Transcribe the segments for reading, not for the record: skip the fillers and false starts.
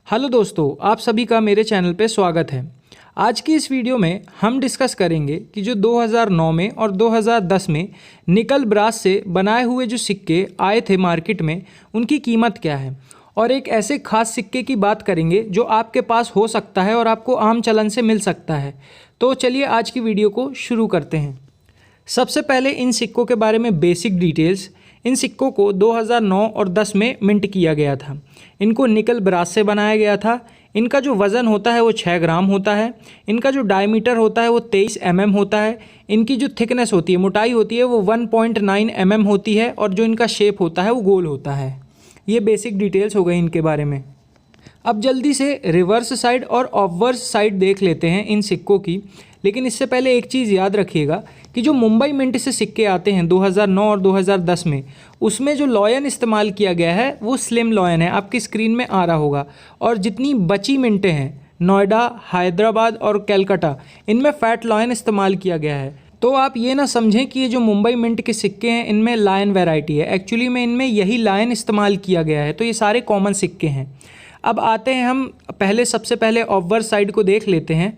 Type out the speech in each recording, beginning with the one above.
Hello दोस्तों, आप सभी का मेरे चैनल पे स्वागत है। आज की इस वीडियो में हम डिस्कस करेंगे कि जो 2009 में और 2010 में निकल ब्रास से बनाए हुए जो सिक्के आए थे मार्केट में, उनकी कीमत क्या है, और एक ऐसे खास सिक्के की बात करेंगे जो आपके पास हो सकता है और आपको आम चलन से मिल सकता है। तो चलिए आज की वीडियो को शुरू करते हैं। सबसे पहले इन सिक्कों के बारे में बेसिक डिटेल्स। इन सिक्कों को 2009 और 10 में मिंट किया गया था। इनको निकल ब्रास से बनाया गया था। इनका जो वज़न होता है वो 6 ग्राम होता है। इनका जो डायमीटर होता है वो 23 mm होता है। इनकी जो थिकनेस होती है, मोटाई होती है, वो 1.9 mm होती है, और जो इनका शेप होता है वो गोल होता है। ये बेसिक डिटेल्स हो गई इनके बारे में। अब जल्दी से रिवर्स साइड और ऑब्वर्स साइड देख लेते हैं इन सिक्कों की। लेकिन इससे पहले एक चीज़ याद रखिएगा कि जो मुंबई मिंट से सिक्के आते हैं 2009 और 2010 में, उसमें जो लॉयन इस्तेमाल किया गया है वो स्लिम लॉयन है, आपकी स्क्रीन में आ रहा होगा। और जितनी बची मिंटें हैं नोएडा, हैदराबाद और कलकत्ता, इनमें फ़ैट लॉयन इस्तेमाल किया गया है। तो आप ये ना समझें कि ये जो मुंबई मिंट के सिक्के हैं इनमें लायन वैरायटी है। एक्चुअली में इनमें यही लायन इस्तेमाल किया गया है। तो ये सारे कॉमन सिक्के हैं। अब आते हैं हम सबसे पहले ऑब्वर साइड को देख लेते हैं।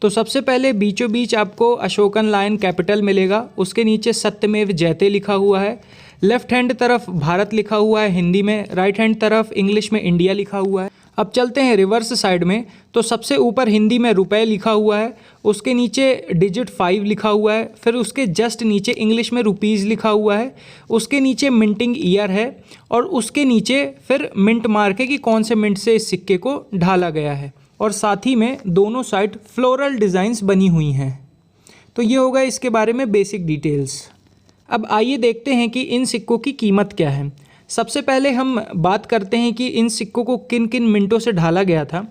तो सबसे पहले बीचों बीच आपको अशोकन लायन कैपिटल मिलेगा। उसके नीचे सत्यमेव जयते लिखा हुआ है। लेफ्ट हैंड तरफ भारत लिखा हुआ है हिंदी में, राइट हैंड तरफ इंग्लिश में इंडिया लिखा हुआ है। अब चलते हैं रिवर्स साइड में। तो सबसे ऊपर हिंदी में रुपए लिखा हुआ है, उसके नीचे डिजिट 5 लिखा हुआ है, फिर उसके जस्ट नीचे इंग्लिश में रुपीज़ लिखा हुआ है, उसके नीचे मिंटिंग ईयर है, और उसके नीचे फिर मिंट मार्क है कि कौन से मिंट से इस सिक्के को ढाला गया है, और साथ ही में दोनों साइड फ्लोरल डिज़ाइंस बनी हुई हैं। तो ये होगा इसके बारे में बेसिक डिटेल्स। अब आइए देखते हैं कि इन सिक्कों की कीमत क्या है। सबसे पहले हम बात करते हैं कि इन सिक्कों को किन किन मिनटों से ढाला गया था।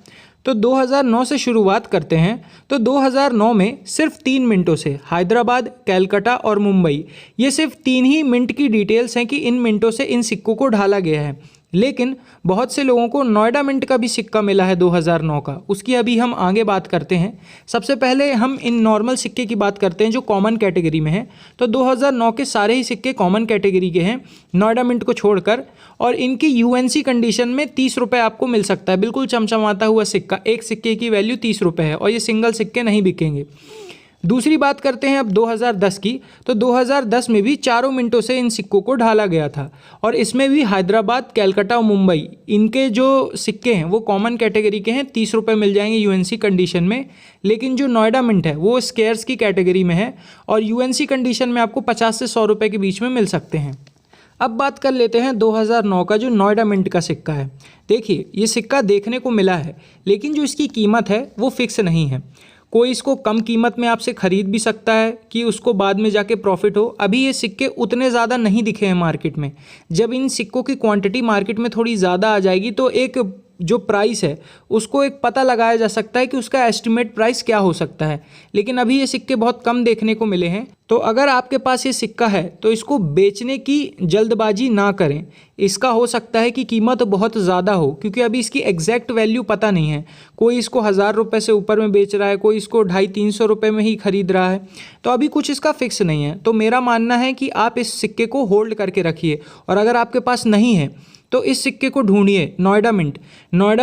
तो 2009 से शुरुआत करते हैं। तो 2009 में सिर्फ 3 मिनटों से हैदराबाद, कलकत्ता और मुंबई, ये सिर्फ 3 ही मिनट की डिटेल्स हैं कि इन मिनटों से इन सिक्कों को ढाला गया है। लेकिन बहुत से लोगों को नोएडा मिंट का भी सिक्का मिला है 2009 का, उसकी अभी हम आगे बात करते हैं। सबसे पहले हम इन नॉर्मल सिक्के की बात करते हैं जो कॉमन कैटेगरी में हैं। तो 2009 के सारे ही सिक्के कॉमन कैटेगरी के हैं नोएडा मिंट को छोड़कर, और इनकी यूएनसी कंडीशन में 30 रुपये आपको मिल सकता है। बिल्कुल चमचमाता हुआ सिक्का, एक सिक्के की वैल्यू 30 रुपये है, और ये सिंगल सिक्के नहीं बिकेंगे। दूसरी बात करते हैं अब 2010 की। तो 2010 में भी 4 मिनटों से इन सिक्कों को ढाला गया था, और इसमें भी हैदराबाद, कलकत्ता और मुंबई, इनके जो सिक्के हैं वो कॉमन कैटेगरी के हैं, 30 रुपये मिल जाएंगे यूएनसी कंडीशन में। लेकिन जो नोएडा मिंट है वो स्केयर्स की कैटेगरी में है, और यूएनसी कंडीशन में आपको 50 से 100 रुपये के बीच में मिल सकते हैं। अब बात कर लेते हैं 2009 का जो नोएडा मिंट का सिक्का है। देखिए, ये सिक्का देखने को मिला है, लेकिन जो इसकी कीमत है वो फिक्स नहीं है। कोई इसको कम कीमत में आपसे ख़रीद भी सकता है कि उसको बाद में जाके प्रॉफिट हो। अभी ये सिक्के उतने ज़्यादा नहीं दिखे हैं मार्केट में। जब इन सिक्कों की क्वांटिटी मार्केट में थोड़ी ज़्यादा आ जाएगी तो एक जो प्राइस है उसको एक पता लगाया जा सकता है कि उसका एस्टिमेट प्राइस क्या हो सकता है। लेकिन अभी ये सिक्के बहुत कम देखने को मिले हैं। तो अगर आपके पास ये सिक्का है तो इसको बेचने की जल्दबाजी ना करें। इसका हो सकता है कि कीमत बहुत ज़्यादा हो, क्योंकि अभी इसकी एग्जैक्ट वैल्यू पता नहीं है। कोई इसको 1000 रुपये से ऊपर में बेच रहा है, कोई इसको 250-300 रुपये में ही खरीद रहा है। तो अभी कुछ इसका फिक्स नहीं है। तो मेरा मानना है कि आप इस सिक्के को होल्ड करके रखिए, और अगर आपके पास नहीं है तो इस सिक्के को ढूंढिए। नोएडा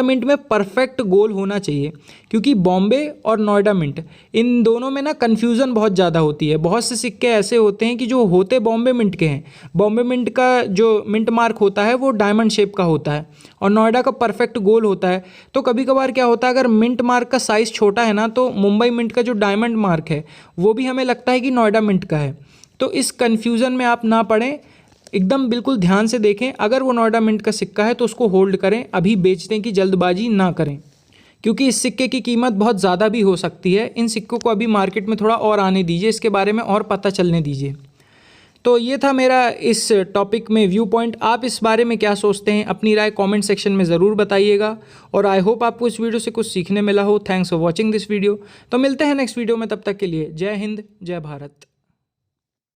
मिंट में परफेक्ट गोल होना चाहिए, क्योंकि बॉम्बे और नोएडा मिंट, इन दोनों में ना कन्फ्यूज़न बहुत ज़्यादा होती है। बहुत से सिक्के ऐसे होते हैं कि जो होते बॉम्बे मिंट के हैं, बॉम्बे मिंट का जो मिंट मार्क होता है वो डायमंड शेप का होता है, और नोएडा का परफेक्ट गोल होता है। तो कभी कभार क्या होता है, अगर मिंट मार्क का साइज़ छोटा है ना, तो मुंबई मिंट का जो डायमंड मार्क है वो भी हमें लगता है कि नोएडा मिंट का है। तो इस कन्फ्यूज़न में आप ना पड़ें, एकदम बिल्कुल ध्यान से देखें। अगर वो नोएडा मिंट का सिक्का है तो उसको होल्ड करें, अभी बेचने की जल्दबाजी ना करें, क्योंकि इस सिक्के की कीमत बहुत ज़्यादा भी हो सकती है। इन सिक्कों को अभी मार्केट में थोड़ा और आने दीजिए, इसके बारे में और पता चलने दीजिए। तो ये था मेरा इस टॉपिक में व्यू पॉइंट। आप इस बारे में क्या सोचते हैं, अपनी राय कमेंट सेक्शन में ज़रूर बताइएगा, और आई होप आपको इस वीडियो से कुछ सीखने मिला हो। Thanks for watching this video. तो मिलते हैं नेक्स्ट वीडियो में, तब तक के लिए जय हिंद, जय भारत।